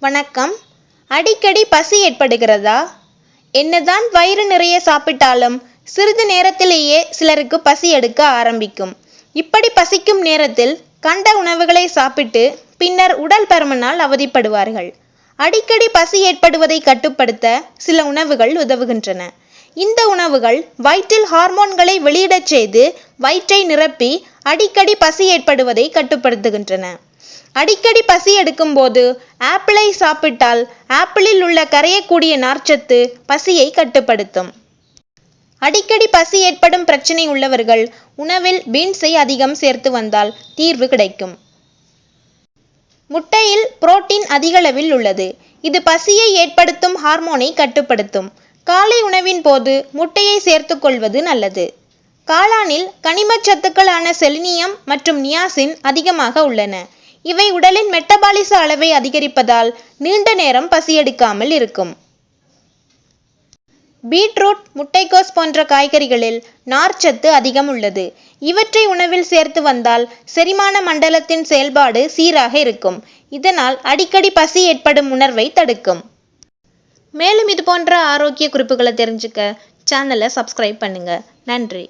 வணக்கம். அடிக்கடி பசி ஏற்படுகிறதா? என்னதான் வயிறு நிறைய சாப்பிட்டாலும் சிறிது நேரத்திலேயே சிலருக்கு பசி எடுக்க ஆரம்பிக்கும். இப்படி பசிக்கும் நேரத்தில் கண்ட உணவுகளை சாப்பிட்டு பின்னர் உடல் பருமனால் அவதிப்படுவார்கள். அடிக்கடி பசி ஏற்படுவதை கட்டுப்படுத்த சில உணவுகள் உதவுகின்றன. இந்த உணவுகள் வயிற்றில் ஹார்மோன்களை வெளியிடச் செய்து வயிற்றை நிரப்பி அடிக்கடி பசி ஏற்படுவதை கட்டுப்படுத்துகின்றன. அடிக்கடி பசி எடுக்கும் போது ஆப்பிளை சாப்பிட்டால் ஆப்பிளில் உள்ள கரையக்கூடிய நார்ச்சத்து பசியை கட்டுப்படுத்தும். அடிக்கடி பசி ஏற்படும் பிரச்சனை உள்ளவர்கள் உணவில் பீன்ஸை அதிகம் சேர்த்து வந்தால் தீர்வு கிடைக்கும். முட்டையில் புரோட்டீன் அதிகளவில் உள்ளது. இது பசியை ஏற்படுத்தும் ஹார்மோனை கட்டுப்படுத்தும். காலை உணவின் போது முட்டையை சேர்த்து கொள்வது நல்லது. காளானில் கனிமச் சத்துக்களான செலினியம் மற்றும் நியாசின் அதிகமாக உள்ளன. இவை உடலின் மெட்டபாலிச அளவை அதிகரிப்பதால் நீண்ட நேரம் பசி எடுக்காமல் இருக்கும். பீட்ரூட், முட்டைக்கோஸ் போன்ற காய்கறிகளில் நார்ச்சத்து அதிகம் உள்ளது. இவற்றை உணவில் சேர்த்து வந்தால் செரிமான மண்டலத்தின் செயல்பாடு சீராக இருக்கும். இதனால் அடிக்கடி பசி ஏற்படும் உணர்வை தடுக்கும். மேலும் இது போன்ற ஆரோக்கிய குறிப்புகளை தெரிஞ்சுக்க சேனலை சப்ஸ்கிரைப் பண்ணுங்க. நன்றி.